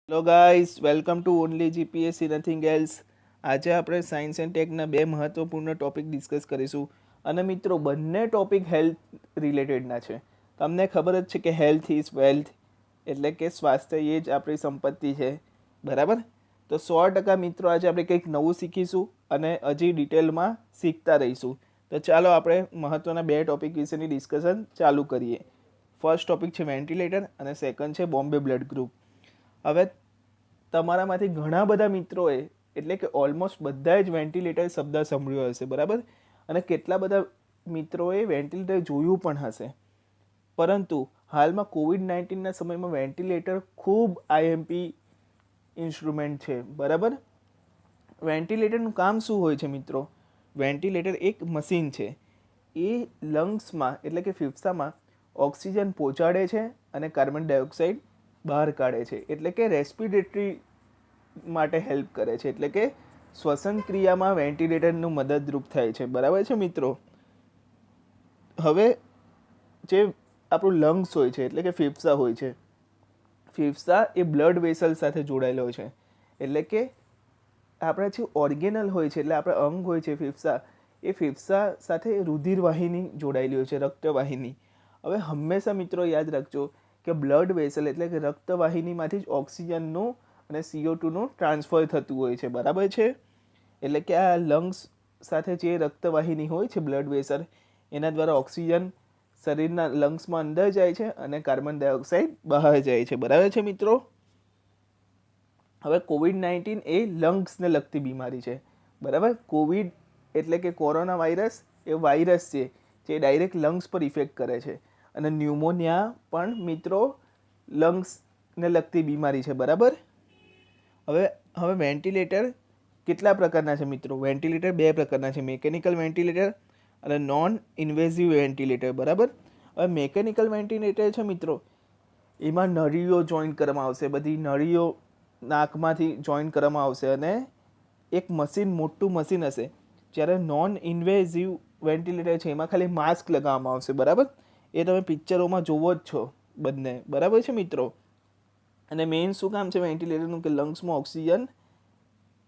Hello guys, welcome to only GPSC nothing else. આજે આપણે science and ટેકના બે મહત્વપૂર્ણ ટોપિક ડિસ્કસ કરીશું. અને મિત્રો, બંને ટોપિક હેલ્થ રિલેટેડના છે. તમને ખબર જ છે કે હેલ્થ ઇઝ વેલ્થ, એટલે કે સ્વાસ્થ્ય એ જ આપણી સંપત્તિ છે, બરાબર? તો 100% મિત્રો, આજે આપણે કંઈક નવું શીખીશું અને હજી ડિટેલમાં શીખતા રહીશું. તો ચાલો આપણે મહત્વના બે ટોપિક વિશેની ડિસ્કશન ચાલુ કરીએ. ફર્સ્ટ ટોપિક છે વેન્ટિલેટર અને સેકન્ડ છે બોમ્બે બ્લડ ગ્રુપ. હવે તમારામાંથી ઘણા બધા મિત્રોએ, એટલે કે ઓલમોસ્ટ બધાએ જ વેન્ટિલેટર શબ્દ સાંભળ્યો હશે, બરાબર? અને કેટલા બધા મિત્રોએ વેન્ટિલેટર જોયું પણ હશે. પરંતુ હાલમાં કોવિડ-19ના સમયમાં વેન્ટિલેટર ખૂબ આઈએમપી ઇન્સ્ટ્રુમેન્ટ છે, બરાબર? વેન્ટિલેટરનું કામ શું હોય છે મિત્રો? વેન્ટિલેટર એક મશીન છે. એ લંગ્સમાં, એટલે કે ફેફસામાં ઓક્સિજન પહોંચાડે છે અને કાર્બન ડાયોક્સાઇડ બહાર કાઢે છે. એટલે કે રેસ્પિરેટરી માટે હેલ્પ કરે છે, એટલે કે શ્વસન ક્રિયામાં વેન્ટિલેટરનું મદદરૂપ થાય છે, બરાબર છે મિત્રો? હવે જે આપણું લંગ્સ હોય છે, એટલે કે ફેફસા હોય છે, ફેફસા એ બ્લડ વેસલ સાથે જોડાયેલો છે. એટલે કે આપણા જે ઓર્ગેનલ હોય છે, એટલે આપણા અંગ હોય છે ફેફસા, એ ફેફસા સાથે રુધિર વાહિની જોડાયેલી હોય છે, રક્તવાહિની. હવે હંમેશા મિત્રો યાદ રાખજો કે બ્લડ વેસલ એટલે કે રક્તવાહિનીમાંથી જ ઓક્સિજનનું અને CO2નું ટ્રાન્સફર થતું હોય છે, બરાબર છે? એટલે કે આ લંગ્સ સાથે જે રક્તવાહિની હોય છે, બ્લડ વેસલ, એના દ્વારા ઓક્સિજન શરીરના લંગ્સમાં અંદર જાય છે અને કાર્બન ડાયોક્સાઇડ બહાર જાય છે, બરાબર છે મિત્રો? હવે કોવિડ-19 એ લંગ્સને લગતી બીમારી છે, બરાબર? કોવિડ એટલે કે કોરોના વાયરસ એ વાયરસ છે જે ડાયરેક્ટ લંગ્સ પર ઇફેક્ટ કરે છે. અને ન્યુમોનિયા પણ મિત્રો લંગ્સને લગતી બીમારી છે, બરાબર? હવે વેન્ટિલેટર કેટલા પ્રકારના છે મિત્રો? વેન્ટિલેટર બે પ્રકારના છે, મિકેનિકલ વેન્ટિલેટર અને નોન ઇન્વેઝિવ વેન્ટિલેટર, બરાબર? હવે મિકેનિકલ વેન્ટિલેટર છે મિત્રો, એમાં નળીઓ જોઈન્ટ કરવામાં આવશે, બધી નળીઓ નાકમાંથી જોઈન્ટ કરવામાં આવશે અને એક મશીન, મોટું મશીન હશે. જ્યારે નોન ઇન્વેઝિવ વેન્ટિલેટર છે, એમાં ખાલી માસ્ક લગાવવામાં આવશે, બરાબર? એ તમે પિક્ચરોમાં જોવો જ છો બંને, બરાબર છે મિત્રો? અને મેઇન શું કામ છે વેન્ટિલેટરનું? કે લંગ્સમાં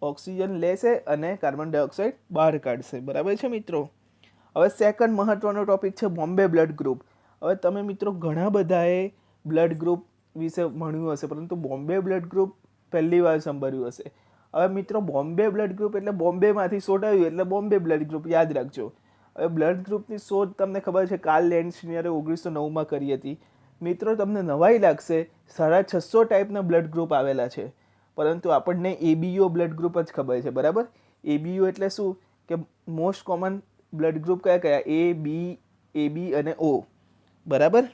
ઓક્સિજન લેશે અને કાર્બન ડાયોક્સાઇડ બહાર કાઢશે, બરાબર છે મિત્રો? હવે સેકન્ડ મહત્વનો ટોપિક છે બોમ્બે બ્લડ ગ્રુપ. હવે તમે મિત્રો ઘણા બધાએ બ્લડ ગ્રુપ વિશે ભણ્યું હશે, પરંતુ બોમ્બે બ્લડ ગ્રુપ પહેલી વાર સાંભળ્યું હશે. હવે મિત્રો, બોમ્બે બ્લડ ગ્રુપ એટલે બોમ્બેમાંથી શોધાયું એટલે બોમ્બે બ્લડ ગ્રુપ, યાદ રાખજો. હવે બ્લડ ગ્રુપની શોધ તમને ખબર છે કાર્લ લેન્ડ્સનીયરે 1909માં કરી હતી. મિત્રો, તમને નવાઈ લાગશે, 650 ટાઈપના બ્લડ ગ્રુપ આવેલા છે, પરંતુ આપણને એબીઓ બ્લડ ગ્રુપ જ ખબર છે, બરાબર? એબીઓ એટલે શું? કે મોસ્ટ કોમન બ્લડ ગ્રુપ કયા કયા? એ, બી, એબી અને ઓ, બરાબર?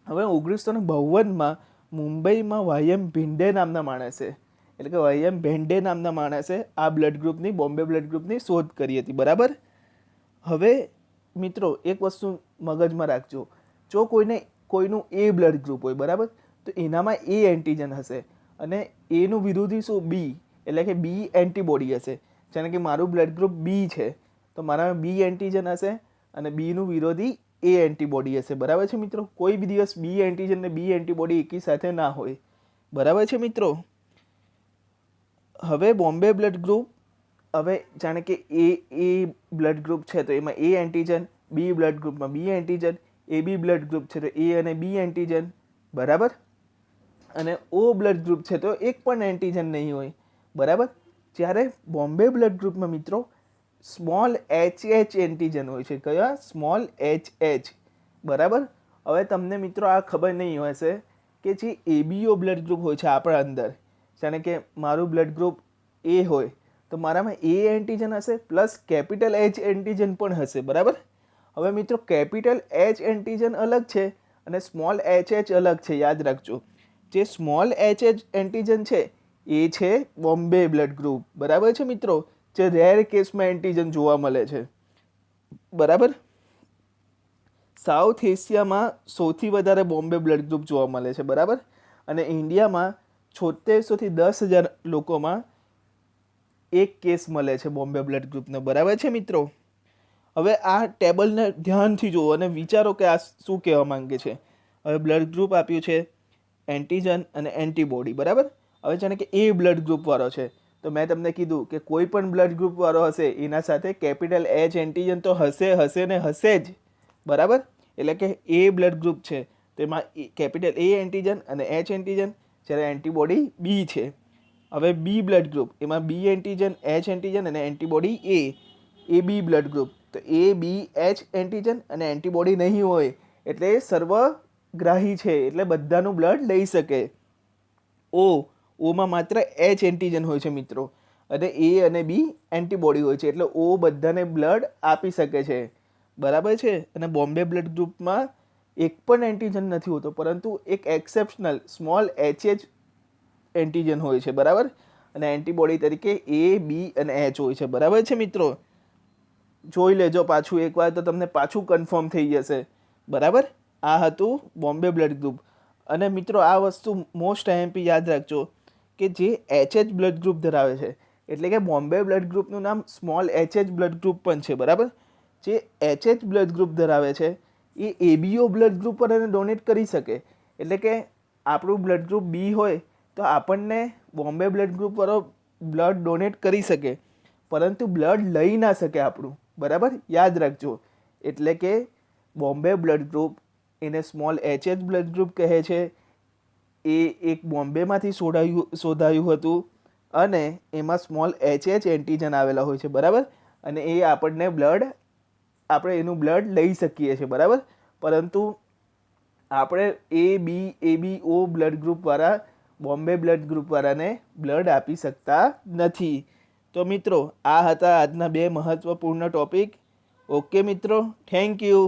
હવે 1952માં મુંબઈમાં વાયએમ ભિંડે નામના માણસે, એટલે કે વાયએમ ભેંડે નામના માણસે આ બ્લડ ગ્રુપની, બોમ્બે બ્લડ ગ્રુપની શોધ કરી હતી, બરાબર? હવે મિત્રો એક વસ્તુ મગજમાં રાખજો, જો કોઈનું એ બ્લડ ગ્રુપ હોય, બરાબર, તો એનામાં એ એન્ટીજન હશે અને એનું વિરોધી શું? બી, એટલે કે બી એન્ટીબોડી હશે. જેને કે મારું બ્લડ ગ્રુપ બી છે, તો મારામાં બી એન્ટીજન હશે અને બીનું વિરોધી એ એન્ટીબોડી હશે, બરાબર છે મિત્રો? કોઈ બી દિવસ બી એન્ટીજન ને બી એન્ટીબોડી એકી સાથે ના હોય, બરાબર છે મિત્રો? હવે બોમ્બે બ્લડ ગ્રુપ, હવે જાણે કે એ બ્લડ ગ્રુપ છે તો એમાં એ એન્ટીજન, બી બ્લડ ગ્રુપમાં બી એન્ટીજન, એ બી બ્લડ ગ્રુપ છે તો એ અને બી એન્ટીજન, બરાબર? અને ઓ બ્લડ ગ્રુપ છે તો એક પણ એન્ટીજન નહીં હોય, બરાબર? જ્યારે બોમ્બે બ્લડ ગ્રુપમાં મિત્રો સ્મોલ HH એન્ટીજન હોય છે. કયા? સ્મોલ HH, બરાબર? હવે તમને મિત્રો આ ખબર નહીં હશે કે જે એબીઓ બ્લડ ગ્રુપ હોય છે આપણા અંદર, જાણે કે મારું બ્લડ ગ્રુપ એ હોય તો મારામાં એ એન્ટીજન હશે પ્લસ કેપિટલ H એન્ટીજન પણ હશે, બરાબર? હવે મિત્રો, કેપિટલ H એન્ટીજન અલગ છે અને સ્મોલ HH અલગ છે, યાદ રાખજો. જે સ્મોલ HH એન્ટીજન છે એ છે બોમ્બે બ્લડ ગ્રુપ, બરાબર છે મિત્રો? જે રેર કેસમાં એન્ટીજન જોવા મળે છે, બરાબર? સાઉથ એશિયામાં સૌથી વધારે બોમ્બે બ્લડ ગ્રુપ જોવા મળે છે, બરાબર? અને ઇન્ડિયામાં 7600 થી 10,000 લોકોમાં એક કેસ મળે છે બોમ્બે બ્લડ ગ્રુપનો, બરાબર છે મિત્રો? હવે આ ટેબલને ધ્યાનથી જુઓ અને વિચારો કે આ શું કહેવા માંગે છે. હવે બ્લડ ગ્રુપ આપ્યું છે એન્ટીજન અને એન્ટીબોડી, બરાબર. હવે જાણે કે એ બ્લડ ગ્રુપવાળો છે, તો મેં તમને કીધું કે કોઈ પણ બ્લડ ગ્રુપવાળો હશે એના સાથે કેપિટલ એચ એન્ટીજન તો હશે ને હશે જ, બરાબર. એટલે કે એ બ્લડ ગ્રુપ છે તો એમાં કેપિટલ એ એન્ટીજન અને એચ એન્ટીજન, જ્યારે એન્ટીબોડી બી છે. હવે બી બ્લડ ગ્રુપ, એમાં બી એન્ટીજન, એચ એન્ટીજન અને એન્ટીબોડી એ બી બ્લડ ગ્રુપ, તો એ બી એચ એન્ટીજન અને એન્ટીબોડી નહીં હોય એટલે સર્વગ્રાહી છે, એટલે બધાનું બ્લડ લઈ શકે. ઓમાં માત્ર એચ એન્ટીજન હોય છે મિત્રો, અને એ અને બી એન્ટીબોડી હોય છે, એટલે ઓ બધાને બ્લડ આપી શકે છે, બરાબર છે. અને બોમ્બે બ્લડ ગ્રુપમાં એક પણ એન્ટીજન નથી હોતો, પરંતુ એક એક્સેપ્શનલ સ્મોલ એચ એન્ટીજન હોય છે, બરાબર. અને એન્ટીબોડી તરીકે એ બી અને એચ હોય છે, બરાબર છે મિત્રો. જોઈ લેજો પાછું એકવાર તો તમને પાછું કન્ફર્મ થઈ જશે, બરાબર. આ હતું બોમ્બે બ્લડ ગ્રુપ. અને મિત્રો આ વસ્તુ મોસ્ટ આઈએમપી યાદ રાખજો કે જે એચ બ્લડ ગ્રુપ ધરાવે છે, એટલે કે બોમ્બે બ્લડ ગ્રુપનું નામ સ્મોલ એચ બ્લડ ગ્રુપ પણ છે, બરાબર. જે એચ બ્લડ ગ્રુપ ધરાવે છે એ એબીઓ બ્લડ ગ્રુપ પર એને ડોનેટ કરી શકે. એટલે કે આપણું બ્લડ ગ્રુપ બી હોય તો આપણને બોમ્બે બ્લડ ગ્રુપવાળો બ્લડ ડોનેટ કરી શકે, પરંતુ બ્લડ લઈ ના શકે આપણું, બરાબર. યાદ રાખજો. એટલે કે બોમ્બે બ્લડ ગ્રુપ એને સ્મોલ એચ બ્લડ ગ્રુપ કહે છે. એ એક બોમ્બેમાંથી શોધાયું હતું અને એમાં સ્મોલ એચ એન્ટીજન આવેલા હોય છે, બરાબર. અને એ આપણે એનું બ્લડ લઈ શકીએ છીએ, બરાબર. પરંતુ આપણે એબીઓ બ્લડ ગ્રુપવાળા બોમ્બે બ્લડ ગ્રુપવાળાને બ્લડ આપી શકતા નથી. તો મિત્રો આ હતા આજના 2 મહત્વપૂર્ણ ટોપિક. ઓકે મિત્રો, થેન્ક યુ.